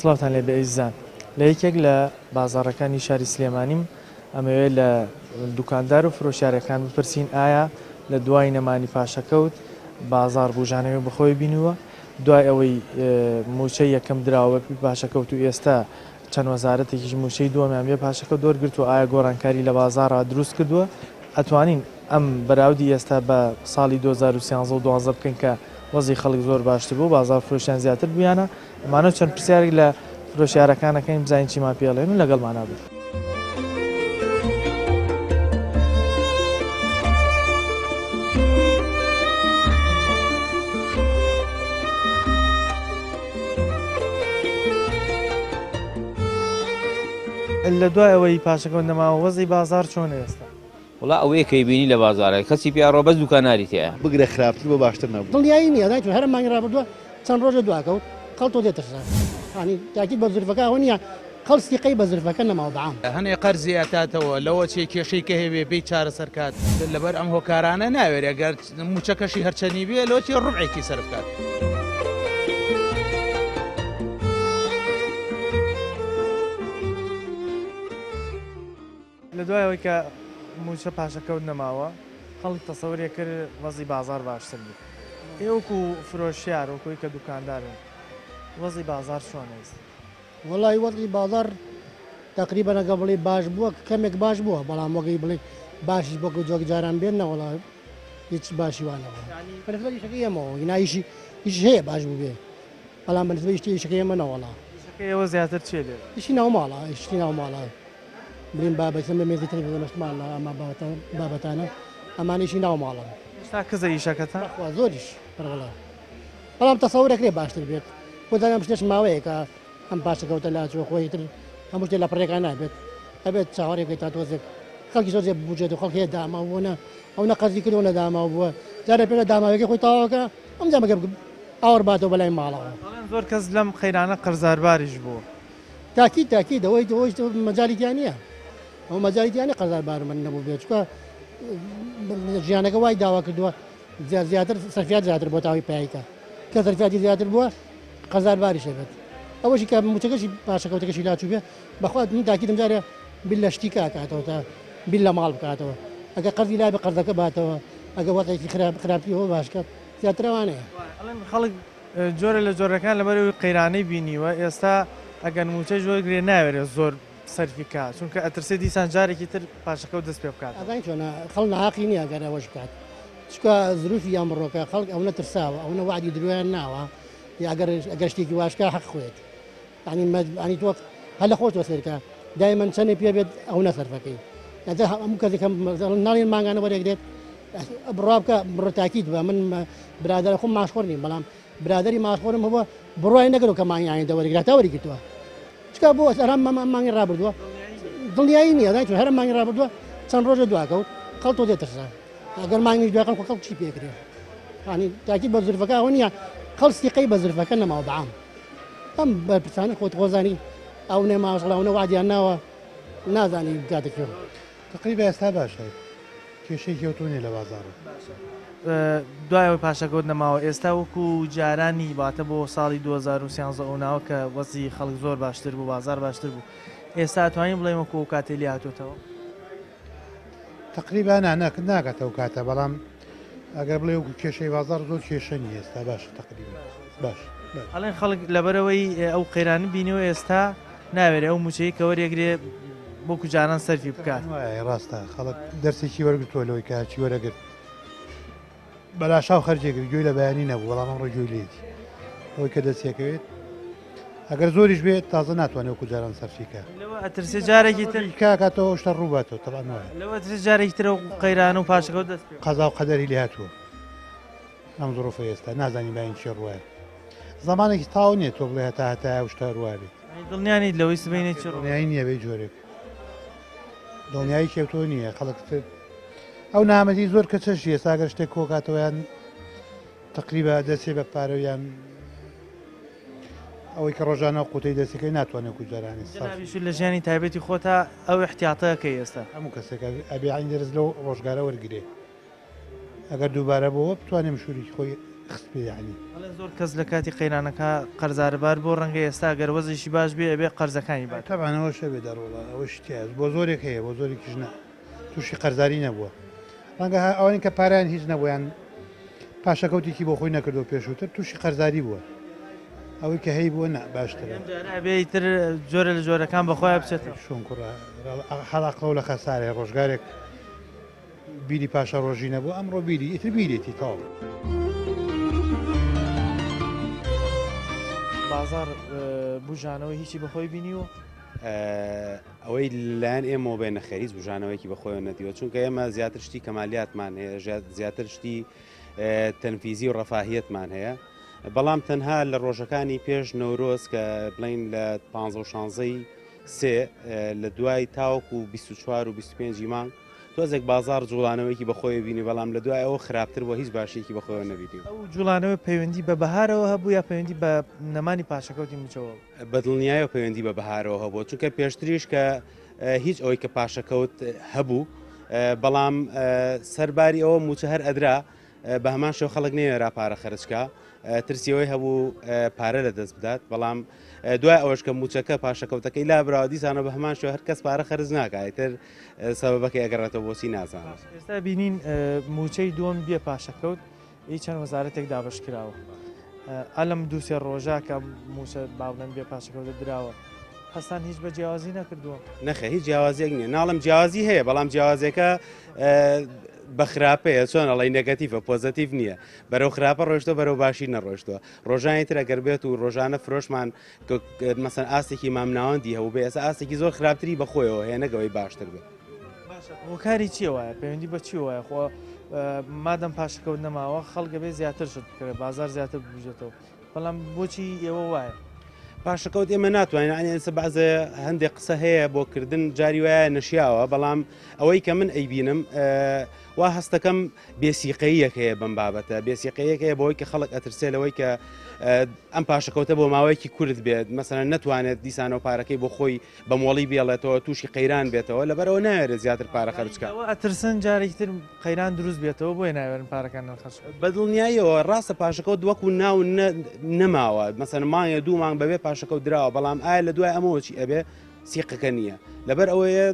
سڵاوتان لێ بە ئەزیزان لە یەکێک لە بازاڕەکانی شاری سلێمانیم ئەمەوێ لە دوکاندار و فرۆشیارەکان بپرسین ئایا لە دوای نەمانی پاشەکەوت بازار بژانەوێ بخۆی بینووە دوای ئەوەی موچەی یەکەم دراوە پاشەکەوت و ئێستا چەند وەزارەتێکیش موچەی دووەمیان بێ پاشەکە دۆرگرتو ئایا گۆڕانکاری لە بازارڕ دروست کردووە ئەتوانین ئەم بەراودی ئێستا بە ساڵی 2013 بکەین کە وەزی خەڵک زۆر باشتر بوو بازار فرۆشیان زیاتر بوویانە ئەمانە چەند پرسیارێک لە فرۆشیارەکانەکەین بزانین چیمان پێڵێن و لەگەڵمانە بێت. لە دوای ئەوەی پاشەکەوت نەماوە وەزی بازار چۆنە ئێستا؟ وڵا ئەوەیە کەی بینی لە بازارە کەسی پیا ڕۆبەز دوکاناری تەیە بگرە خراپتر بۆ باشتر نەبوو دڵنیایی نییە دایت هەر مانگی ڕابردووە چەند ڕۆژە دواکەوت خەڵ تۆ دێتەسا ینی تاکید بە زرفەکە نییە خەڵستی قەی بە زرفەکە نەماوە بەعام هەنێ قەرزی ئەتاتەوە لەوە چێ کێشەی کە هەبێ بێ چارەسەر کات لەبەر ئەم هۆکارانە ناوێت ئەگەر موچەکەشی هەرچەنی بێ لەوەی ڕوبعێکی سەرف کات. لە دوایەوەی کە موچە پاشەکەوت نەماوە خەڵک تەسەوورێ کرد وەزی بازار باشتر بوو. ئێوەکو فرۆشیار وەکوی کە دوکاندارن وەزی بازار چۆنەیست؟ وەڵی وەزی بازار تقریبا ئەگە بڵێ باش بووە کەمێک باش بووە بەڵام وەگەی بڵێ باشی بۆ جۆگە جاران بێنە وڵای هیچ باشی وانەوە شەکەی ئەمەوە هینایشی هیچ هەیە باش بوو بێ بەڵام بەنسبەی شتی شەکەی ئەمە نەوەڵا ئێوە زیاتر چێ لێ هیچی ناوماڵە هیچی ناوماڵە برین بابەتە مێزی تەلەڤیزیۆنمان لە ئەمە بابەتانە ئەمانیشی ناوماڵە ئێستا کزە ئیشەکەتان زۆریش پڕوەڵا بەڵام تەسەورەکرێ باشتر بێت بۆدانم شتێش ماوەیە کە ئەم پاشەکەوتە لاچوە خۆی تر هەموو شتێ لە پڕێکان نابێت ئەبێت چاوەڕێکی تا تۆزێک خەڵکی زۆر بجێت و خەڵک هەیە داماوە ئەو نەقەزی کردەوە نەداماوە بووە جارە پێ داماوەکە خۆی تاواکە ئەم جامەکە ئاوەڕ باتەوە بەلای ماڵەوە زۆر کەس لەم خەیرانە قەرزارباریش بوو تاکید ئەوەی مەجالیتیان نییە ئەو مەجالیتیانی قەرزاربار من نەبوو بێت چکە ژیانەکە وای داوا کردووە زیاتر سەرفیات زیاتر بۆ تاوی پایکە کە سەرفیاتی زیاتر بووە قەرزارباری شێت ئەوەشی کە موچەکەشی پاشەکەوتەکەشی لاچوو بێ بەخوات من تاکیدم جارێ بیل لە شتی کاکاتەوە تا بیل لە ماڵ بکاتەوە ئەگە قەرزی لای بە قەرزەکە باتەوە ئەگە وەڵێکی خراپیەوە باشکات زیاترەوانەیە خەڵک جۆرە لە جۆرەکان لەبەرەوەی قەیرانەی بینیوە ئێستا ئەگەن موچە زۆرگرێ ناوێرێت زۆر سەرفی کات چونکە ئەترسێ دیسان جارێکی تر پاشەکەوت دەست پێ بکات ئەزای چۆنە خەڵ ناحاقی نییە گەر ئەوەش بکات چکە زروفی یان بڕۆکە خەڵک ئەو نەترساوە ئەو نەوادی درویان ناوە ئەگەر شتێکی واشکە حەق خوێت ینی تۆ هەر لە خۆت وەسەرکە دایمەن چەندێ پێ بێت ئەو نەسەرفەکەی هەموو کەسێکم ناڵێن ماگانە وەرێک دێت بڕابکە بڕۆ تاکید بە من برادر خۆم ماشخۆر نیم بەڵام برادری ماشخۆرم هەبووە بڕای نەگەرەوە کە مانگیانی دەوەرەگرێت تا وەرەگرتووە چکە بۆ ئەرام مانگی ڕابردووە دڵنیایی نییە دایت هەر مانگی ڕابردووە چەند ڕۆژە دواکەوت خەڵ تۆ دێتەسا ئەگەر مانگی دواکەم خەڵ چی پێکرێ ینی تاکید بە زرفەکە ئەوە نییە خەڵستی قەی بە زرفەکە نەماوە بەعام ئەم بەرپرسانی خۆت خۆزانی ئەو نێماشڵ ئەو نەوادیان ناوە نازانی کاتێکەوە تقریبا ئێستا باشە کێشەی کەوتونی لە بازارە دوایەوەی پاشەکەوت نەماوە ئێستا وەکو جارانی باتە بۆ ساڵی 2013 ئەوناوە کە وەزی خەڵک زۆر باشتر بوو بازار باشتر بوو ئێستا توانین بڵێم وەکو ئەو کاتێ لی هاتوتەوە تقریبا ناکاتەوە کاتە بەڵام ئەگەر بڵێ وەکو کێشەی بازار زۆر کێشەنی ئێستا باشە تقریبا باش ئەڵێن خەڵک لەبەرەوەی ئەو قەیرانە بینیەوە ئێستا ناوێت ئەو موچەی کە وەرێگرێ بۆکو جاران سەرفی بکات ڕاستە خەڵک دەرسێکی وەرگتووە لەوەی کاچی وەرەگرت بەلاشاو خەرجێگر گوێی لە بەیانی نەبوو بەڵام ئەمڕۆ گوێی لێتی ئەوەی کە دەستێکەوێت ئەگەر زۆریش بێت تازە ناتوانێت وەکو جاران سەرفیکە ئەترسێ جارێکی تر کاکاتەوە شتە ڕووباتەوە تەڵانەوە لەوە جارێکی ترە قەیران و پاشەکەوت دەست قەزا و قەدەری لێ هاتووە ئەم زۆرۆفە ئێستا نازانی باین چی ڕوایە زمانێکی تاو نییە تۆ بڵێ هەتا هەتا شتە ڕوابێت دڵنیانی لەوەی سبینێت چ ڕوونایی نییە بێ جۆرێک دڵنیایی کێوتۆ نییە خەڵک ئەو نامەتی زۆر کە چەشی ئێستا گەر شتێک کۆکاتەوەیان تقریبا دەسێ بە پارەویان ئەوەی کە ڕۆژانە قوتەی دەستەکەی ناتوانێت کوجارانی جنابیش لە ژیانی تایبەتی خۆتا ئەو احتیاطەکەی ئێستا هەموو کەسێک ئەبیعین دەرز لەو ڕۆژگارە وەرگێ ئەگەر دووبارە بەوە بتوانێت شووری خۆی خستپێ یعنی زۆر کەس لە کاتی قەیرانەکە قەرزاربار بۆ ڕەنگە ئێستا گەر وەزیشی باش بێ ئەبێ قەرزەکانی بات تەبانەوە شەبێ دەڕۆڵە ئەوە شتیاز بۆ زۆرێک هەیە بۆ زۆری کژنە تووشی قەرزاری نەبووە ڕەنگە ئەوانی کە پاران هیچ نەبوویان پاشەکەوتێکی بۆ خۆی نەکردو پێشووتر تووشی قەرزاری بووە ئەوەی کە هەی بووە باشترە بێتر جۆرە لە جۆرەکان بەخۆی بچێتەوە شۆن کوڕە هەڵاقڵەو لە خەسارێ ڕۆژگارێک بیری پاشە ڕۆژی نەبوو ئەمڕۆ بیری ئیتر بیرێتی تاو بازار بژانەوەی هیچی بەخۆی بینیوە ئەوەی لایەن ئێمە بێنە خەریز بژانەوەیکی بەخۆیەوە نەدیوە چونکە ئێمە زیاتر شتی کەمالیاتمان هەیە زیاتر شتی تەنفیزی و ڕەفاهیەتمان هەیە بەڵام تەنها لە ڕۆژەکانی پێش نەورۆز کە بڵین لە 15 سێ لە دوای تاوەکو و 24 و 25 مانگ تۆزێک بازار جوڵانەوەیکی بەخۆی بینی بەڵام لە دوای ئەوە خراپتر بۆ هیچ باشێکی بەخۆیەوە نەبییت ئەو جوڵانەوە پەیوەندی بە بەهارەوە هەبوو یا پەیوەندی بە نەمانی پاشەکەوتی مچەوە بەدڵنیایە پەیوەندی بە بەهارەوە هەبوو چونکە پێشتریش کە هیچ ئەوەی کە پاشەکەوت هەبوو بەڵام سەرباری ئەوە موچە هەر ئەدرا بە هەمان شێو خەڵک نێرا پارە خەرجکە ترسیەوەی هەبوو پارە لە دەست بدات بەڵام دوای ئەوەش کە موچەکە پاشەکەوتەکەی لابراوە دیسانە بە هەمان شێوە هەر کەس پارە خەرج ناکاتر سەبەبەکەی ئەگەڕێتەوە بۆچی نازانم ئێستا بینین موچەی دووەم بێ پاشەکەوت هیچ چەند وەزارەتێک دابش کراوە ئەلم دووسێ ڕۆژە کە موچە باڵێن بێ پاشەکەوتە دراوە هەستان هیچ بە جیاوازی نەکردووە نەخێ هیچ جیاوازیەک نییە ناڵم جیاوازی هەیە بەڵام جیاوازەکە بە خراپەیە چۆن ئەڵی نەگەتیڤە پۆزتیڤ نییە بەرەو خراپە ڕۆشتۆ بەرەو باشی نەڕۆشتووە ڕۆژانی تر ئەگەر بێت و ڕۆژانە فرۆشمان مەسەن ئاستێکی مامناوەندی هەبوو بێ ئێستا ئاستێکی زۆر خراپتری بەخۆیەوە هەیە نەگەوەی باشتر بێت هۆکاری چی وایە پەیوەندی بە چی وایە خۆ مادەم پاشەکەوت نەماوە خەڵگە بێ زیاتر شت بکرێت بازار زیاتر بژێتەوە بەڵام بۆچی ئێوە وایە پاشەکەوت ئێمە ناتوانین ئەنسە بەعزە هەندێک قسە هەیە بۆکردن جاری وایە نەشیاوە بەڵام ئەوەی کە من ئەیبینم وا هەستەکەم بێسیقەیەک هەیە بەم بابەتە بێسیقەیەک هەیە بەوەی کە خەڵک ئەترسێ لەوەی کە ئەم پاشەکەوتە بۆ ماوەیەکی کورد بێت مەسەرەن نەتوانێت دیسانەوە پارەکەی بۆ خۆی بە مۆڵی بێڵێتەوە تووشی قەیران بێتەوە لەبەرەوە ناوێت زیاتر پارە خەرجکە ئەترسن جارێکتر قەیران دروست بێتەوە بۆی ناوێن پارەکان نەخەش بەدڵنیاییەوە ڕاستە پاشەکەوت وەکو ناو نەماوە مەسەن مانگە دوو مانگ بەبێ پاشەکەوت درراوە بەڵام ئایا لە دوای ئەمەوەچی ئەبێ سیقەکە نییە لەبەر ئەوەیە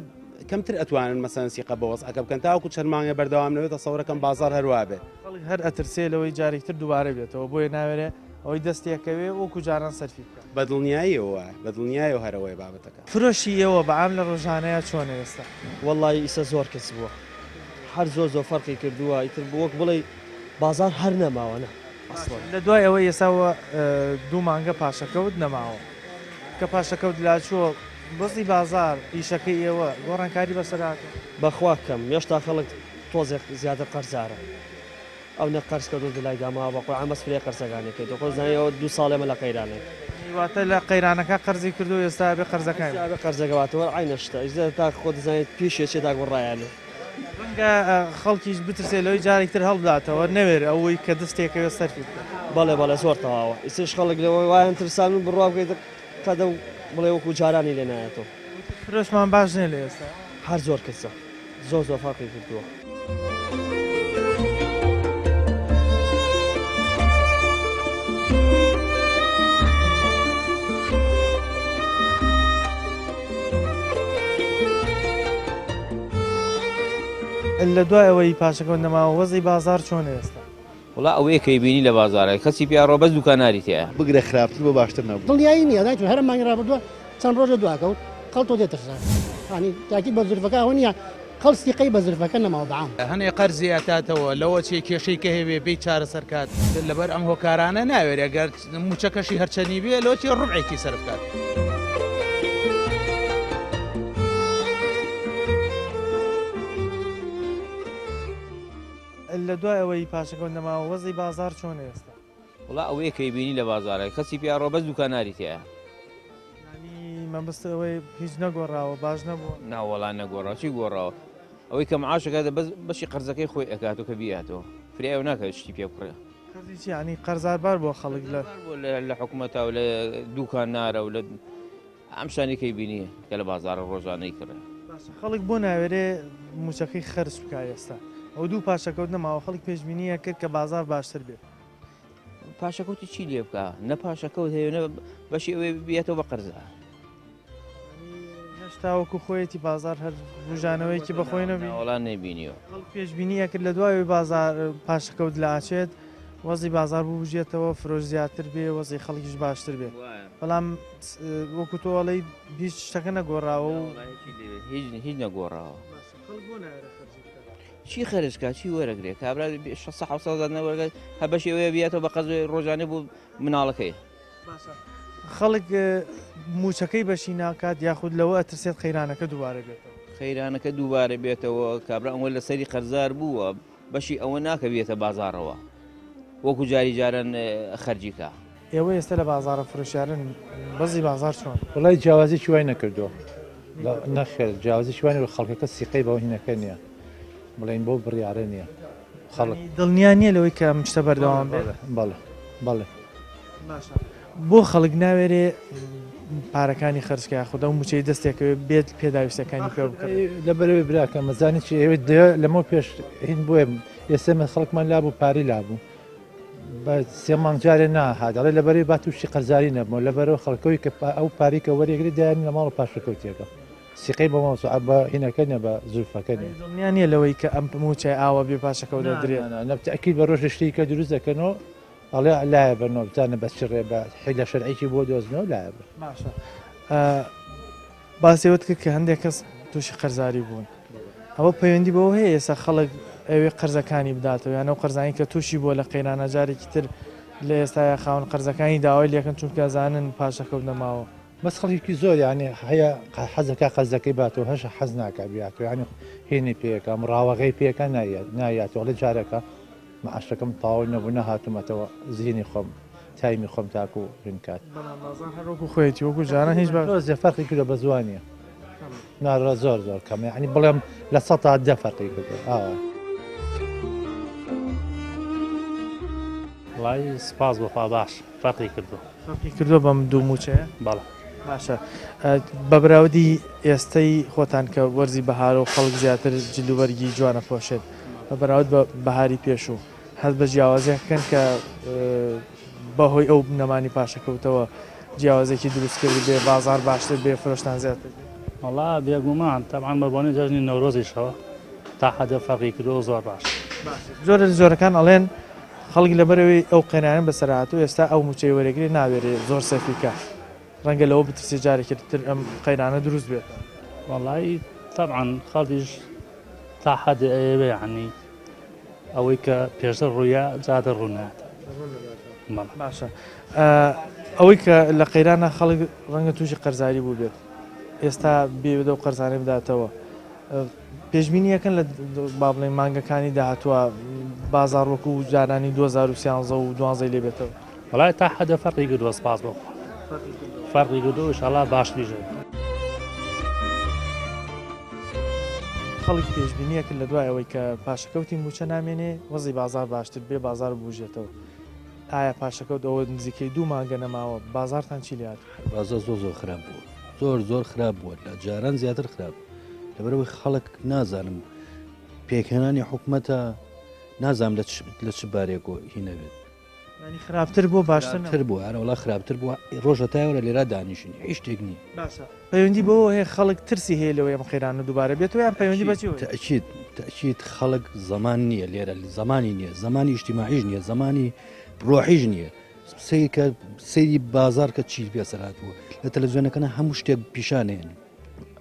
کەمتر ئەتوانن مەسەن سیقە بەوەس ئەکە بکەن تاوەکو چەند مانگە بەردەوام نەوێتە سەورەکەم بازار هەروە بێ خەڵک هەر ئەترسێ لەوەی جارێکتر دووبارە بێتەوە بۆیە ناوێرێ ئەوەی دەستێکەوێ وەکو جاران سەرفی بکە بەدڵنیاییەوە بەدڵنیایەوە هەرەوەی بابەتەکە فرۆشی ئێوە بەعام لە ڕۆژانەیە چۆنە ئێستا وەڵی ئیسە زۆر کەس بووە هەر زۆر فەرقی کردووە ئیتر وەک بڵێ بازار هەر نەماوەنە لە دوای ئەوەی ئێساوە دوو مانگە پاشەکەوت نەماوە کە پاشەکەوت لاچووە بەستی بازار ئیشەکەی ئێوە گۆڕانکاری بەسەراکە بەخوا کەم هێشتا خەڵک تۆزێک زیاتر قەرزارە ئەو نە قەرز کردو دلای داما بەقۆ ئەمەس فرێ قەرزەکانێکەکەی خۆ زانیەوە دوو ساڵێمە لە قەیرانێک واتە لە قەیرانەکە قەرزی کردو ئێستا بێ قەرزەکان بە قەرزەکەواتەوە ئاینە شتە ئیزە تا خۆ دەزانێت پیشێکی تا گۆڕایانە ڕەنگە خەڵکیش بترسێ لەوەی جارێکتر هەڵبداتەوە نەوێر ئەوەی کە دەستێکەوە سەرفی بکە بەڵێ زۆر تەواوە ئیسش خەڵک لەوەی وایەن ترسان و بڕوا بکەیت کەدە بڵێ وەکو جارانی لێ نایەتەوە فرۆشمان باش نێ لە ئێستا هەر زۆر کەسە زۆر فەرقی کردووە لە دوای ئەوەی پاشەکەوت نەماوە وەزی بازار چۆنە ئێستا وڵا ئەوەیە کەی بینی لە بازارە کەسی پیا ڕۆبەز دوکاناری تەیە بگرە خراپتر بۆ باشتر نەبوو دڵنیایی نییە دایت هەر مانگی ڕابردووە چەند ڕۆژە دواکەوت خەڵتۆ دێترسان ینی تاکی بە زرفەکە ئەوە نییە خەڵستیقەی بە زرفەکە نەماوە بەعام هەنێ قەرزی ئەتاتەوە لەوە چێ کێشەی کە هەوێ بێ چارە سەرکات لەبەر ئەم هۆکارانە ناوێت ئەگەر موچەکەشی هەرچەنی بێ لەوە چێ ڕوبعێکی سەرفکات لە دوای ئەوەی پاشەکەوت نەماوە وەزی بازار چۆنە ئێستا وڵا ئەوەیە کەی بینی لە بازارە کەسی پیا ڕۆبەز دوکاناری تەیە مەبەست ئەوەی هیچ نەگۆڕاوە باش نەبووە ناوەڵان نەگۆڕاو چی گۆڕاوە ئەوەی کە معاشەکە بەشی قەرزەکەی خۆی ئەکاتەوە کە بیاتەوە فرێ ئەو ناکات شتی پێ بکڕێ خەرجی ینی قەرزاربار بۆ خەڵک لە حکوومەتە و لە دوکان نارە و لە ئەم شانێکی بینیە کە لە بازارە ڕۆژانەی کڕێ خەڵک بۆ ناوێرێ موچەکەی خەرج بکە ئێستا ئەو دوو پاشەکەوت نەماوە خەڵک پێشبینیە کرد کە بازار باشتر بێت پاشەکەوتی چی لێ بکە نە پاشەکەوت هەیەە بەشی ئەوێ بێتەوە بە قەرزە هێشتاوەکو خۆیەتی بازار هەر ڕژانەوەیکی بەخۆی نەبی وڵان نەبینیەوە پێشبینیە کرد لە دوای بازار پاشەکەوت لە ئاچێت وەزی بازار ببژێتەوە فرۆش زیاتر بێ وەزی خەڵکیش باشتر بێت بەڵام وەکو تۆڵی هیچ شتەکە نەگۆڕاوە و هیچ نەگۆڕاوە چی خەرجکە چی وەرەگرێت کابرا 600 نەوەرگێت هە بەشی ئەوەیە بێتەوە بە قەزۆی ڕۆژانە بوو مناڵەکەی خەڵک موچەکەی بەشی ناکات یاخود لەوە ئەترسێت خەیرانەکە دووبارە بێتەوە خەیرانەکە دووبارە بێتەوە کابرا ئەوە لە سەری قەرزار بووە بەشی ئەوە ناکە بێتە بازارەوە وەکو جاری جاران خەرجیکە ئێوە ئێستا لە بازارە فرۆشیارن بەزی بازار چۆن وڵی جیاوازی وای نەکردو نەخێر جیاوازی وانی خەڵکەکە سیقەی بەەوە هینەکە نییە بڵین بۆ بڕیاارە نییە خەڵک دڵنیان نییە لەوەی کە شتە بەردەوام بەڵێ بەڵێ بۆ خەڵک ناوێرێ پارەکانی خرجکە خوددا و موچەی دەستێکەوە بێت پێداویستەکانی پێ بکە لەبەرەوەی براکە مەزانی چی ئێوە لەمە پێش هین بۆێ ئێسمە خەڵکمان لابوو پاری لابوو بە سێ مانگجارێ ناهات دەڵێ لەبەری با تووشی قەرزاری نەبوو لەبەرەوە خەڵکەوەی کە ئەو پاریکە وەرێگری دایان لە ماڵ پاشەکەوتێکە سیقەی بە ماوە بە هینەکە نیە بە زولفەکە دڵنیان نیە لەوەی کە ئەم موچای ئاوە بێ پاشەکەوت دەدرێت نەبتەکیید بە ڕۆژ شتی کە دروست دەکەنەوە ئەڵێ لایە بەنەوە بزانە بە چڕێ بە حیلە شەرعیکی بۆ دۆزنەوە لایە بە باشە باسیەوت کرد کە هەندێک کەس تووشی قەرزاری بوون ئەوە پەیوەندی بەوە هەیە ئێستا خەڵک ئەوێ قەرزەکانی بداتەوە یانە و قەرزانی کە تووشی بۆ لە قەیرانە جارێکی تر لە ئێستاە خاون قەرزەکانی داوای لەکەن چونکە زانن پاشەکەوت نەماوە بەس خەڵکی زۆر یعنی هەیە حەزەکە قەرزەکەی باتەوە هەش حەز ناکە بیاتەوە ینی هێنی پێەکەم ڕاوەغی پێەکە نایاتەوە لە جارەکە مەعاشەکەم تاوای نەبوو نەهاتومەتەوە زیینی خۆم تایمی خۆم تاکو و ڕینکات هەروەکو خۆیەتی وەکو جاران هیچ زێ فەرقی کردە بە زوانیە ناڕە زۆر زۆر کەم ینی بڵێم لە 100 فەرقی کردو وڵی سپاس بۆخوا باش فەرقی کردو بەم دوو موچەیە بەڵێ باشە بەبراودی ئێستەی خۆتان کە وەرزی بەهارە و خەڵک زیاتر جلوبەرگی جوانە پۆشێت بە بەراود بە بەهاری پێشوو هەست بە جیاوازیەکەن کە بەهۆی ئەو نەمانی پاشەکەوتەوە جیاوازێکی دروست کرد بێ بازار باشتر بێ فرۆشتان زیاتر وڵا بێگومان تەبعاً بەبوونی جەژنی نەورۆزیشەوە تا حەدە فەرقی کردو زۆر باش زۆر زۆرەکان ئەڵێن خەڵک لەبەرەوەی ئەو قەنایان بەسەرهات و ئێستا ئەو موچەی وەرەگری ناوێرێ زۆر سەفیکە ڕەنگە لەوە بترسی جارێکتر ئەم قەیرانە دروست بێت وڵی تەبعاً خەڵکیش تا حەد ئەوێ عنی ئەوەی کە پێشتر ڕوویە جادە ڕوونات باشە ئەوەی کە لە قەیرانە خەڵک ڕەنگە تووشی قەرزاری بوو بێت ئێستا بێدە و قەرزانەی بداتەوە پێشبینیەکەن لە با بڵێن مانگەکانی داهاتووە بازار وەکو جارانی 2013 و 12 لێ بێتەوە وڵای تا حەدە فەرقی کردووە سپاس بۆ فەرقی کردو ئینشاڵڵا باش بیژێت خەڵکی پێشبینیە کرد لە دوای ئەوەی کە پاشەکەوتی موچە نامێنێ وەزی بازار باشتر بێ بازار بژێتەوە ئایا پاشەکەوت ئەوە نزیکەی دوو مانگە نەماوە بازارتان چی لات بازار زۆر خراپ بوو زۆر خراپ بووە لە جاران زیاتر خراپ لەبەرەوەی خەڵک نازانم پێکهێنانی حکوومەتە نازانم لە چ بارێک هینەوێت ینی خراپتر بۆ باشتر بوو هەرەوەڵا خراپتر بووە ڕۆژە تایوەرە لێرا دانیشتنی هیچ شتێک نی پەیوەندی بۆ هەیە خەڵک ترسی هەیە لەوەی ئەم قەیرانە دووبارە بێتەوە یان پەیوەندی بەچی تەکید خەڵک زەمان نییە لێرە زمانی نییە زمانی ئیجتیماعیش نییە زمانی ڕۆحیش نییە کە سەیری بازار کە چی بێسەرات بوو لە تەلەڤیزیۆنەکەە هەموو شتێک پیشانێن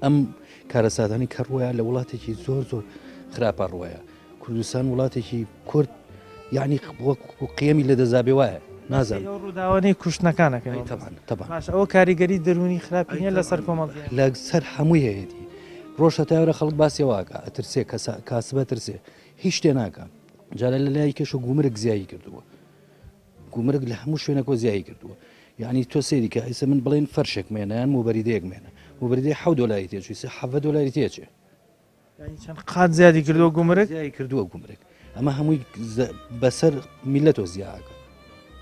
ئەم کارەساتانی کە ڕوایە لە وڵاتێکی زۆر خراپە ڕوایە کوردستان وڵاتێکی کورد یعنی قیەمی لە دەزابێ وایە نازانم ڕووداوانەی کوشتنەکانەکەن ئەوە کاریگەری دەرونی خراپینە لەسەر کۆمەڵ لە سەر هەمووی هەیەی ڕۆژە تاورە خەڵک باسیێواکە ئەترسێ کاسبە ترسێ هیچ شتێ ناکە جارە لە لای کەش و گومرگ زیایی کردووە گومرگ لە هەموو شوێنەکۆ زیایی کردووە یعنی تۆ سێریکە ئیسە من بڵێن فەرشێک مێنیان موبەریدەیەک مێنە موبەریدەی $7 تێچوی $7 تێچێ چەند قات زیادی کردووە گومرگ زیایی کردووە گومرگ ئەمە هەمووی بەسەر میلەتۆ زیاکە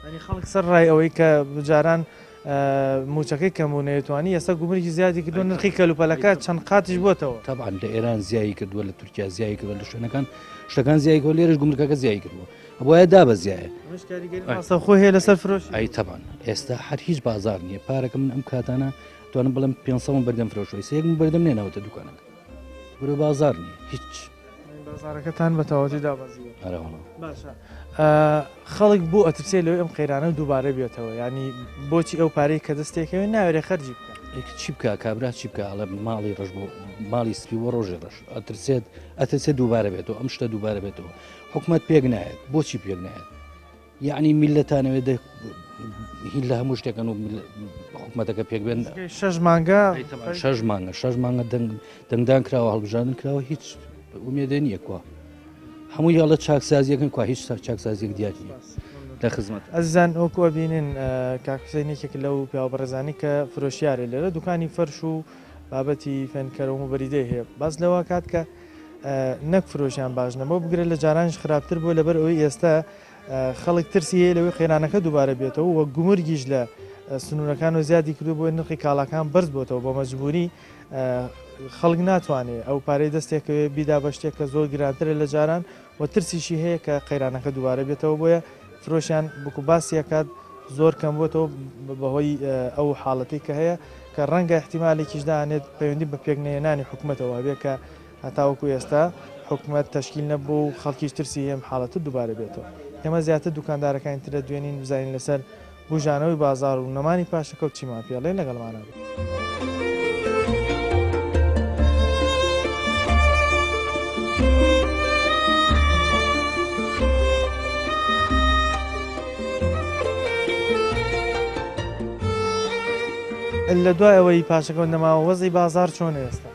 ینی خەڵک سەر ڕای ئەوەی کە بجاران موچەکەی کەمونەیەتوانی ئێستا گومرێکی زیادی کردو نرخی کەلوپەلەکە چەند قاتیش بۆتەوە تەبعاً لە ئێران زیایی کردووە لە تورکیا زیایی کردووە لە شوێنەکان شتەکان زیایی کردووە لێرەش گومرگەکە زیایی کردووە بۆیە دابەزیایە خۆ هەیە لەسەر فرۆش ئەی تەبعاً ئێستا هەر هیچ بازار نییە پارەکە من ئەم کاتانە توانم بڵم 500 بەردەم فرۆشەوەی سەیەکم بەردەم نێناوەتە دوکانەکە بۆ بازار نییە هیچ بازارەکەتان بە تەواوەتی دابەزیوە باشە خەڵک بۆ ئەترسێ لەوەی ئەم قەیرانە دووبارە بێتەوە ینی بۆچی ئەو پارەی کە دەستێکەوەی ناوێرە خەرجی بکە چی بکە کابرا چی بکە ئەڵێ ماڵی ڕژ بۆ ماڵی سپی وە ڕۆژی ڕەش ئەترسێت دووبارە بێتەوە ئەم شتە دووبارە بێتەوە حکومت پێک نایێت بۆچی پێک نایێت یعنی میلەتانەوێت هین لە هەموو شتێکەکەن و حکومەتەکە پێک بێن 6 مانگە 6 مانگە دەنگدان کراوە هەڵبژاردن کراوە هیچ ومێدە نییە کووە هەمووی هەڵە چاکسازیەکەن کو هیچ چاکسازیەک دیاتی لە خزمەت ئەزان ئەوکووە بینن کاکسینێکێک لەو پیاوەڕێزانی کە فرۆشیارێ لێرە دوکانی فەرش و بابەتی فێنکەرەوە و بەریدەی هەیە باز لەوە کات کە نەک فرۆشیان باش نەبەوە بگرێت لە جارانش خراپتر بوو لەبەر ئەوەی ئێستا خەڵک ترسی هەیە لەوەی قەیرانەکە دووبارە بێتەوە وە گومرگیش لە سنوورەکان و زیادی کردو بۆ نرخی کاڵاکان بەرز بۆتەوە بۆ مەجبوری خەڵک ناتوانێت ئەو پارەی دەستێکەوێ بیدا بە شتێک کە زۆر گرانترە لە جاران و ترسیشی هەیە کە قەیرانەکە دووبارە بێتەوە بۆیە فرۆشیان بکو باسیەکات زۆر کەم بۆتەوە بەهۆی ئەو حاڵەتی کە هەیە کە ڕەنگە احتیمالێکیش دانێت پەیوەندی بە پێکنێنانی حکوومەتەوە بێ کە هەتاوەکو ئێستا حکوومەت تەشکیل نەبوو و خەڵکیش ترسی هەم حاڵەتە دووبارە بێتەوە ئێمە زیاتر دوکاندارەکان ترە دوێنین بزانین لەسەر بژانەوەی بازار و نەمانی پاشەکەوت چیمان پێڵێن لەگەڵمانە لە دوای ئەوەی پاشەکەوت نەماوە وەزی بازار چۆن ئێستا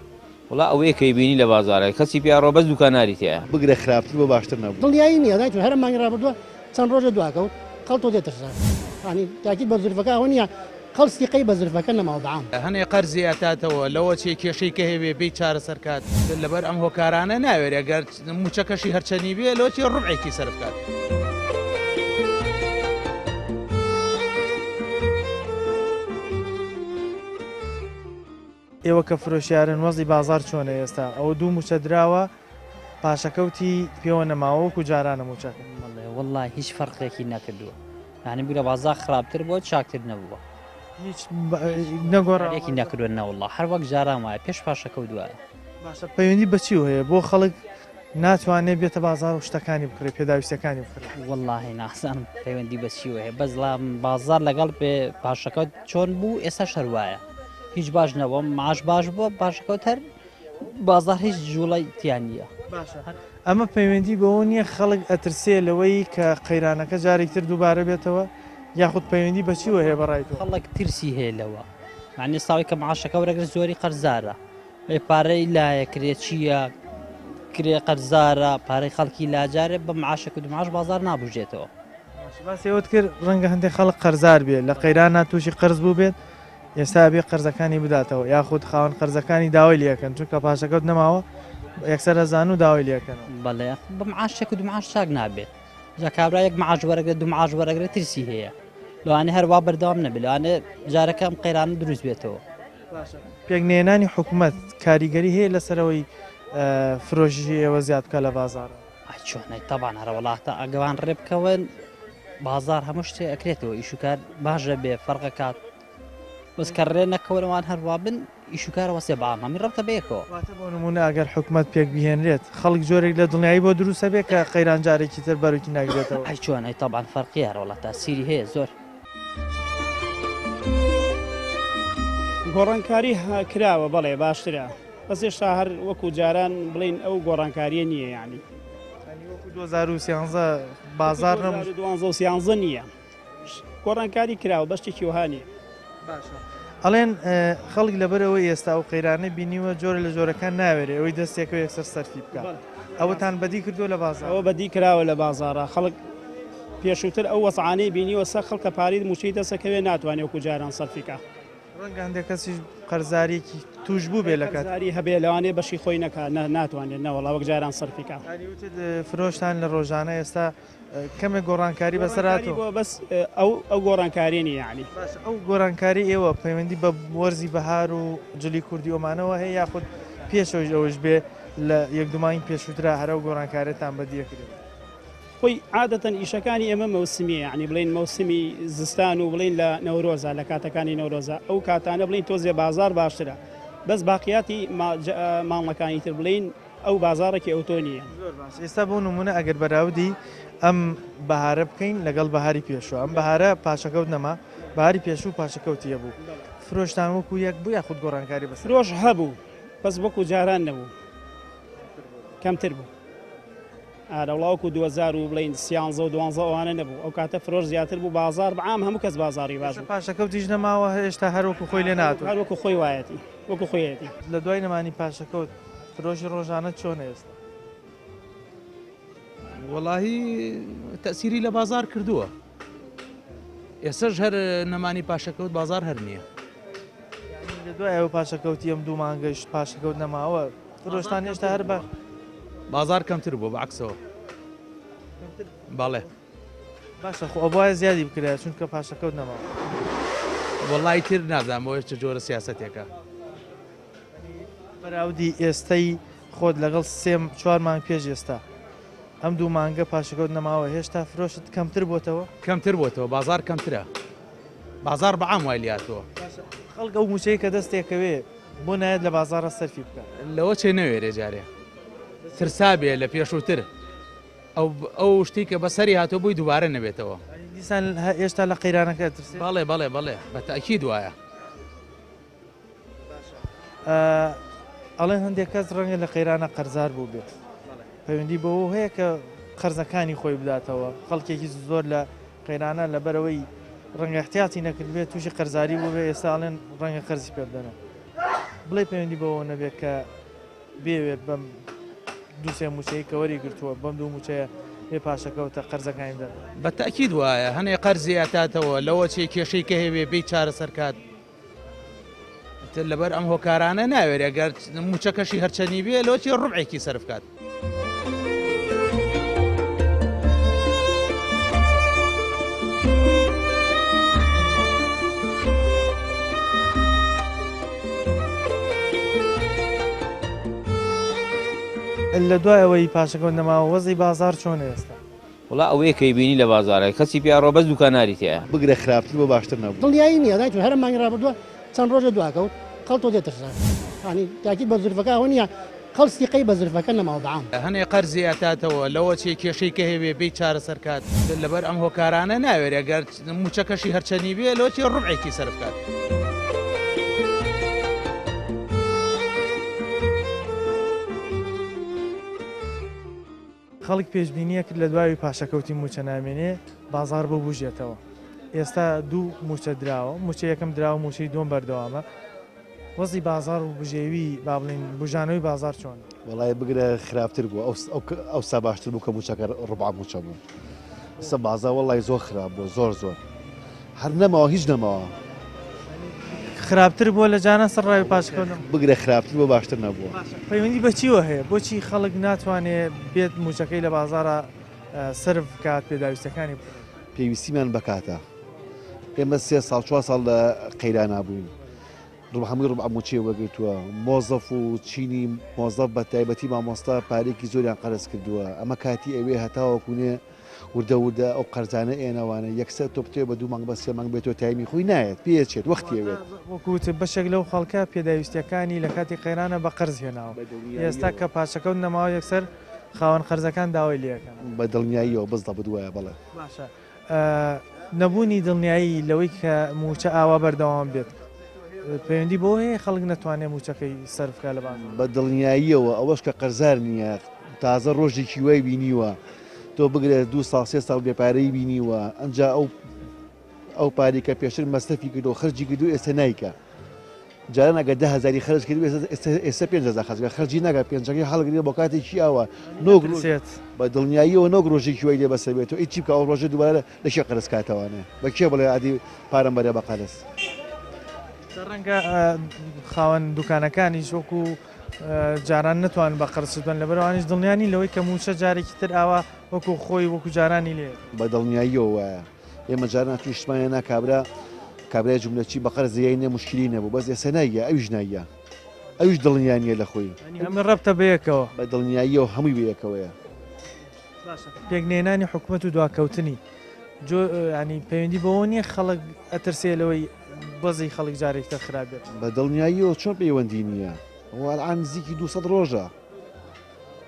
وڵا ئەوەیە کەی بینی لە بازارە کەسی پیاڕۆ بەس دوکاناری تەیە بگرە خراپتر بۆ باشتر نەبوو دڵیایی نییە دایت هەر مانگی ڕابردووە چەند ڕۆژە دواکەوت خەڵتۆ دێتەسان ینی تاکیت بە زرفەکە ئەوە نییە خەڵستی قەی بە زرفەکە نەماوە بەعام هەنێ قەرزی ئەتاتەوە لەوە چێ کێشەی کە هەیە بێ چارەسەرکات لەبەر ئەم هۆکارانە ناوێت ئەگەر موچەکەشی هەرچەنی بێ لەوەی ڕوبعێکی سەرفکات ئێوە کە فرۆشیارن وەزی بازار چۆنە ئێستا ئەوە دوو موچە دراوە پاشەکەوتی پێوە نەماوەکو جارانە موچەکە والله هیچ فەرقێکی نەکردووە یعنی بگرە بازار خراپتر بۆ چاکتر نەبووە هیچ نەگۆڕێکی نەکردوە نەوەڵڵا هەر وەک جاران وایە پێش پاشەکە دوایە باشە پەیوەندی بەچی هەیە بۆ خەڵک ناتوانێت بێتە بازار و شتەکانی بکڕێت پێداویستەکانی بکڕێت واللهی ناسانم پەیوەندی بەچی هەیە بەس بازار لەگەڵ پێ پاشەکە چۆن بوو ئێستا شەروایە هیچ باش نەبووە معاش باش بووە پاشەکەوت هەر بازار هیچ جوڵی تیان نییە ئەمە پەیوەندی بەەوە نییە خەڵک ئەترسێ لەوەی کە قەیرانەکە جارێکتر دووبارە بێتەوە یاخود پەیوەندی بەچیوە هەیە بەڕایەوە خەڵک ترسی هەیە لەوە معنی ساوی کە معاشەکە وەرەگەر زۆری قەرزارە پارەی لایە کرێت چییە کرێ قەرزارە پارەی خەڵکی لاجارێ بە معاشەکە و معاش بازار نابژێتەوە باسێوت کرد ڕەنگە هەندێک خەڵک قەرزار بێت لە قەیرانە تووشی قەرز بوو بێت ئێستا بێ قەرزەکانی بداتەوە یاخود خاوەن قەرزەکانی داوای لەکەن چونکە پاشەکەوت نەماوە یەکسەر ئەزان و داوای لەکەن بەڵێ بە معاشێک و دو معاش چاک نابێت جا کابرا یەک معاش وەرەگرێت دو معاش وەرەگرێت ترسی هەیە لەوانێ هەروە بەردەوام نەبێت لەوانێ جارەکەم قەیرانە دروست بێتەوە پێکنێنانی حکوومەت کاریگەری هەیە لەسەرەوەی فرۆشی ئێوە زیاد بکە لە بازارە چۆنەی تەبان هەرە وڵاتە ئەگەوان ڕێبکەون بازار هەموو شتێ ئەکرێتەوە ئیشوکار باشە بێ فەرقە کات بەس کە ڕێ نەکەونەوان هەروە بن ئیشوکارەوە سێ بەعام هەمی ڕەبتە بەیەکەوە بۆ نمونە ئەگەر حکوومەت پێک بهێنرێت خەڵک جۆرێک لە دڵنیایی بۆ دروستە بێت کە قەیران جارێکی تر بەروکی ناگرێتەوە ئەی چۆنەی تەبان فەرقی هەرە وڵاتە سیری هەیە زۆر گۆڕانکاری کراوە بەڵێ باشترە بەس هێشتا هەر وەکو جاران بڵین ئەو گۆڕانکاریە نییە یعنی 2013 بازار 2013 نییە گۆڕانکاری کراوە بەشتێکی وهانیە ئەڵێن خەڵک لەبەرەوەی ئێستا و قەیرانە بینیوە جۆرە لە جۆرەکان ناوێرێ ئەوەی دەستێکەوە یەکسەر سەرفی بکە ئەوەتان بەدی کردو لە بازار ئەوە بەدی کراوە لە بازارە خەڵک پێشووتر ئەو وەسعانەی بینیوە سە خەڵکە پارید موچەی دەسەکەوێ ناتوانێت وەکو جاران سەرفیکە ڕەنگە هەندێک کەسی قەرزارێکی توش بوو بێ لە کات قەرزاری هەبێ لەوانێ بەشی خۆی ناتوانێت نەوەڵا وەک جاران سەرفیکا فرۆشتان لە ڕۆژانە ئێستا کەمێک گۆڕانکاری بەسەراتەوە بەس ئەو گۆڕانکارێنی یعنی ئەو گۆڕانکاری ئێوە پەیوەندی بە وەرزی بەهار و جلی کوردی ئۆمانەوە هەیە یاخود پێشەوەش ئەوش بێ لە یەک دومانی پێشووترا هەرە و گۆڕانکارێتان بەدیەکرێت خۆی عادەتەن ئیشەکانی ئێمە مەوسمیە ینی بڵین مەوسمی زستان و بڵین لە نەورۆزە لە کاتەکانی نەورۆزە ئەو کاتانە بڵین تۆزێ بازار باشترە بەس باقیاتی ماڵەکانی تر بڵین ئەو بازارێکی ئەوتۆ نییە ئێستا بۆ نمونە ئەگەر بەراودی ئەم بەهارە بکەین لەگەڵ بەهاری پێشوە ئەم بەهارە پاشەکەوت نەما بەهاری پێشوو پاشەکەوتیە بوو فرۆشتان وەکو یەک بوو یاخود گۆڕانکاری بەس فرۆش هەبوو بەس وەکو جاران نەبوو کەمتر بوو ئارەوڵاوکو 2000 و بڵین 13 ئەوانە نەبوو ئەو کاتە فرۆش زیاتر بوو بازار بەعام هەموو کەس بازاری باش پاشەکەوتیش نەماوە هێشتا هەروەکو خۆی لێ ناتوە هەروەکو خۆی وایەتی وەکو خۆیەتی لە دوای نەمانی پاشەکەوت فرۆشی ڕۆژانە چۆنە ئێستا وەڵاهی تەسیری لە بازار کردووە ئێسەش هەر نەمانی پاشەکەوت بازار هەر نییە لە دوای ئەوە پاشەکەوتی ئەم دوو مانگەشت پاشەکەوت نەماوە فرۆشتان هێشتا هەر بە بازار کەمتر بوو بەعکسەوە بەڵێ باشە خۆ ئەوە زیادی بکرێت چونکە پاشەکەوت نەماوە وەڵای تر نازانم بۆ چ جۆرە سیاسەتێکە بەراودی ئێستەی خۆت لەگەڵ 4 مانگ پێش ئێستا ئەم دوو مانگە پاشەکەوت نەماوە هێشتا فرۆشت کەمتر بۆتەوە کەمتر بۆتەوە بازار کەمترە بازار بەعام وای لاتەوە خەڵک ئەو موچەی کە دەستێکەوێ بۆ نایەت لە بازارە سەرفی بکە لەوە چێ نەوێرێ جارێ ترسابێ لە پێشووتر ئەو شتی کە بەسەری هاتۆ بووی دووبارە نەبێتەوە دیسان هێشتا لە قەیرانەکە ترس بەڵێ بەڵێ بەڵێ بە تاکید وایە ئەڵێن هەندێک کەس ڕەنگە لە قەیرانە قەرزار بوو بێت پەیوەندی بەوە هەیە کە قەرزەکانی خۆی بداتەوە خەڵکێکی زۆر لە قەیرانە لەبەرەوەی ڕەنگە احتیاتی نەکرد بێت تووشی قەرزاری بوو بێ ئێستا ئەڵێن ڕەنگە قەرزی پێ بدەنە بڵێ پەیوەندی بەوە نەبێت کە بێوێت بەم دووسێ موچەی کە وەری گرتووە بەم دوو موچەیە پێ پاشەکەوتە قەرزەکانی بدەن بە تاکید وایە هەنێ قەرزی ئاتاتەوە لەوە چێ کێشەی کە هەیە بێ چارەسەر کات لەبەر ئەم هۆکارانە ناوێت ئەگەر موچەکەشی هەرچەنی بێ لەوە چێ ڕوبعێکی سەرف کات لە دوای ئەوەی پاشەکەوت نەماوە وەزی بازار چۆنە ئێستا وڵا ئەوەیە کەی بینی لە بازارە کەسی پیاڕۆ بەس دوکاناری تەیە بگرە خراپتر بۆ باشتر نەبوو دڵنیایی نییە دایت هەرە مانگی ڕابردووە چەند ڕۆژە دواکەوت خەڵ تۆ دێترسان ینی تاکید بە زرفەکە ئەوە نییە خەڵستی قەی بە زرفەکە نەماوە بەعام هەنێ قەرزی ئاتاتەوە لەوە چێ کێشەی کە هەیە بێ چارەسەر کات لەبەر ئەم هۆکارانە ناوێت ئەگەر موچەکەشی هەرچەنی بێ لەوە چێ ڕوبعێکی سەرف کات خەڵک پێشبینیە کرد لە دوای پاشەکەوتی موچە نامێنێ بازار بۆ بژێتەوە ئێستا دوو موچە دراوە موچە یەکەم دراوە موچەی دۆم بەردەوامە وەزی بازار و بژێوی با بڵین بژانەوەی بازار چۆن وڵای بگرە خراپتر بوو ئەو سا باشتر بوو کە موچەکە ڕوبع موچە بوو سە بازار وڵای زۆر خراپ بوو زۆر هەر نەماوە هیچ نەماوە خراپتر بووە لە جانە سەر ڕاوی پاشەکەوتم بگرە خراپتر بۆ باشتر نەبووە پەیوەندی بەچیوە هەیە بۆچی خەڵک ناتوانێت بێت موچەکەی لە بازارە سرف کات پێداویستەکانی پێویستیمان بکاتە ئێمە 3 ساڵ 4 ساڵ لە قەیران بووین هەمووی ڕوبع موچێ وەگرتووە مۆزەف و چینی مۆزەف بە تایبەتی مامۆستا پارێکی زۆریان قەرز کردووە ئەمە کاتی ئەوێ هەتاوەکوونێ وردە ئەو قەرزانە ئێنەوانە یەکسەر تۆ بتێ بە 2 مانگ بە 3 مانگ بێتەوە تایمی خۆی نایەت پێچێت وەختی ئەوێت وەکوت بەشێک لەو خەڵکە پێداویستەکانی لە کاتی قەیرانە بە قەرز هێناوە ئێستا کە پاشەکەوت نەماوە یەکسەر خاوەن قەرزەکان داوای لێەکەن بە دڵنیاییەوە بەزدا بدوایە بڵێ باشە نەبوونی دڵنیایی لەوەی کە موچە ئاوا بەردەوام بێت پەیوەندی بۆ هەیە خەڵک نەتوانێت موچەکەی سەرفکە لە بازار بە دڵنیاییەوە ئەوەش کە قەرزار نییە تازە ڕۆژێکی وای بینیوە تۆ بگرێت 2 ساڵ 3 ساڵ بێپارەی بینیوە ئەنجا ئەو پاری کە پێشتر مەستەفی کردو خەرجی کردو ئێستا نایکە جاران ئەگە 10,000 خەرج کردو ئێستا 5,000 خەرجی ناگە پێنجەکەی هەڵگرێت بۆ کاتێکی ئاوە نۆگرێت بە دڵنیاییەوە نۆگ ڕۆژێکی وای لێ بەسەر بێتەوە هیچی بکە ئەو ڕۆژە دووبارە لەشێ قەرز کاتەوانێ بە کێ بڵێ عادی پارەم بەرێ بە قەرز ڕەنگە خاوەن دوکانەکانی وەکو جاران نتوان بە قەرسدوان لەبەرەوانیش دڵنیانی لەوەی کە موچە جارێکی تر ئاوا وەکو خۆی وەکو جارانی لێ بە دڵنیاییەوە وایە ئێمە جاران تویشتمانە ناکابرا کابرای جملەچی بە قەرزیایی نە مشکلی نەبوو بەس ئێستا نایە ئەویش نایە ئەویش دڵنیانیە لە خۆی ئەمە ڕەبتە بەیەکەوە بە دڵنیاییەوە هەمووی بەیەکەوەیە پێکنێنانی حکوومەت و دواکەوتنی ینی پەیوەندی بەوە نییە خەڵک ئەترسێ لەوەی بەزی خەڵک جارێکتە خراپێت بە دڵنیاییەوە چۆن پەیوەندی نییە ئەوان نزیکی 200 ڕۆژە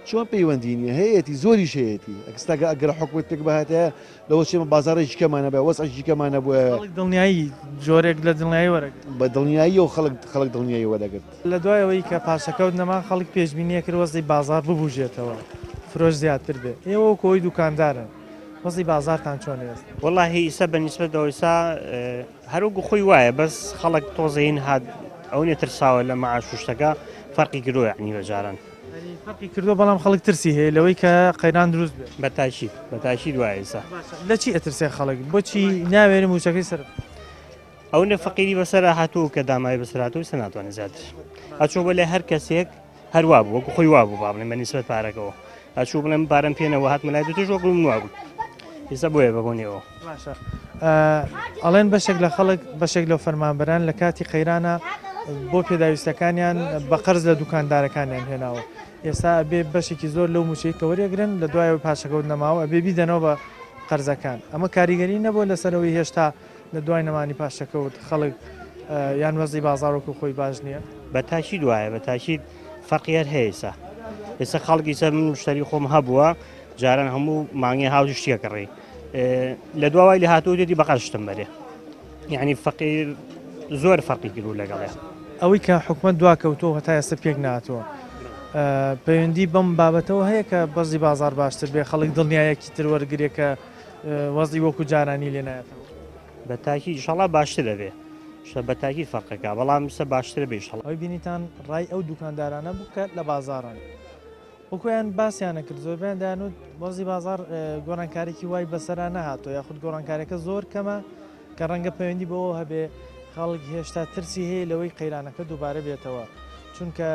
چۆن پەیوەندی نیە هەیەی زۆری شەیەتی ئەکسستاگە ئەگەر حکوومەت تێک بەهاتەیە لەوە چێمە بازارێکی کەمانە بێ وەسعی کەمانە بووە دڵنیایی جۆرێک لە دڵنیایی وەرەگرت بە دڵنیاییەوە خەڵک دڵنیایی وەرەگرت لە دوایەوەی کە پاشەکەوت نەما خەڵک پێشبینیە کرد وەزی بازار ببوژێتەوە فرۆش زیاتر بێ ئێوە کۆی دوکاندارن وەزی بازارتان چۆن هێست والله ئیسا بەنسبەت ئەوەیسا هەروەکو خۆی وایە بەس خەڵک تۆزەین هات ئەو نێترساوە لە مەعاشوشتەکە فەرقی کردۆ یعنی بەجاران فەرقی کردو بەڵام خەڵک ترسی هەیە لەوەی کە قەیران دروست بێت بەتاشید وایە ئێستا لە چی ئەترسێ خەڵک بۆچی ناوێنم موچەکەی سەر ئەو نە فەقیری بەسەر هاتوو کە دامای بەسەراتەوەی سە ناتوانێت زیاتر ئەچۆ بە لێ هەر کەسێک هەروە بوو وەکو خۆی وا بوو با بڵێن بەنسبەت پارەکەەوە ئەچوو بڵێم پارەم پێێنەوە هات مەلای دوتر ژۆ بڵم وا بوو ئێستا بۆیە بەبوونیەوە باشە ئەڵێن بەشێک لە خەڵک بەشێک لەو فەرمانبەران لە کاتی قەیرانە بۆ پێداویستەکانیان بە قەرز لە دوکاندارەکانیان هێناوە ئێستا بێ بەشێکی زۆر لەو موچەی کە وەرێگرن لە دوایەوە پاشەکەوت نەماوە ئەبێ بیدەنەوە بە قەرزەکان ئەمە کاریگەری نەبوو لەسەرەوەی هێشتا لە دوای نەمانی پاشەکەوت خەڵک یان وەزی بازاڕۆکو خۆی باش نییە بە تاشید وایە بە تاشید فەقیەر هەیەسا ئێستا خەڵکی سەر من مشتری خۆم هەبووە جاران هەموو مانگی هاوش شتێکەڕێ لە دوای لە هاتوو دێتی بەقەشتم بەرێ یعنی فەقیر زۆر فەرقی کردو لەگەڵێ ئەوەی کە حکومت دواکەوتەوە هەتا ئێستا پێک ناتوە پەیوەندی بەم بابەتەوە هەیە کە بەزی بازار باشتر بێ خەڵک دڵنیایەکی تر وەرگێ کە وەزی وەکو جارانی لێ نایەتەوە بە تاکی شەڵا باشتر دەبێ بە تاکی فەرقەکە بەڵام سە باشتر بێ شەڵ ئەوی بینیتان ڕای ئەو دوکاندارانە بکات لە بازاران وەکویان باسییانە کرد زۆربیان دایانوت وەزی بازار گۆڕانکارێکی وای بەسەرا نەهاتۆ یاخود گۆڕانکارێکە زۆر کەمە کە ڕەنگە پەیوەندی بەوە هەبێ خەڵک هێشتا ترسی هەیە لەوەی قەیرانەکە دووبارە بێتەوە چونکە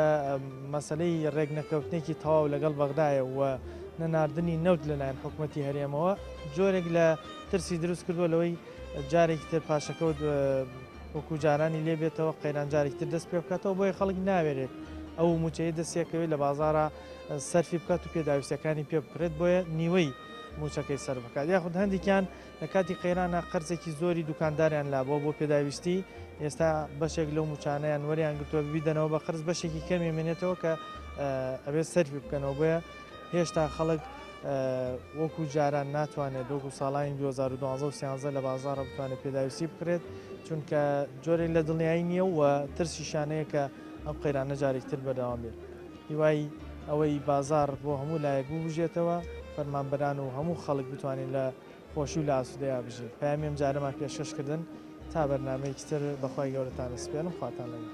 مەسلەی ڕێک نەکەوتنێکی تەواو لەگەڵ بەغدایە و نەناردنی نەوت لەلایەن حکوومەتی هەرێمەوە جۆرێک لە ترسی دروست کردووە لەوەی جارێکی تر پاشەکەوت وەکو جارانی لێ بێتەوە قەیران جارێکی تر دەست پێ بکاتەوە بۆی خەڵک ناوێرێت ئەو موچەیە دەستێکەوەی لە بازارە سەرفی بکات و پێداویستەکانی پێ بکرێت بۆیە نیوەی موچەکەی سەر بکات یاخود هەندێکیان لە کاتی قەیرانە قەرزێکی زۆری دوکانداریان لابەوە بۆ پێداویستی ئێستا بەشێک لەو موچانەیان وەریان گرتووە بیدەنەوە بە قرز بەشێکی کەمی منێتەوە کە ئەبێت سەرفی بکەنەوە بۆیە هێشتا خەڵک وەکو جاران ناتوانێت وەکو ساڵانی 2012 لە بازارە بتوانێت پێداویستی بکرێت چونکە جۆرێک لە دڵنیایی نییە و ترسی شانەیە کە ئەم قەیرانە جارێکتر بەداوام بێت هیوای ئەوەی بازار بۆ هەموو لایەک ببژێتەوە فەرمانبەران و هەموو خەڵک بتوانین لە خۆشی و لە ئاسوودەیە بژێت پامیم جارەمان پێشکەشکردن تا بەرنامەیەکی تر بەخوای گەورەتان سپێنم خواتان لەگەڵ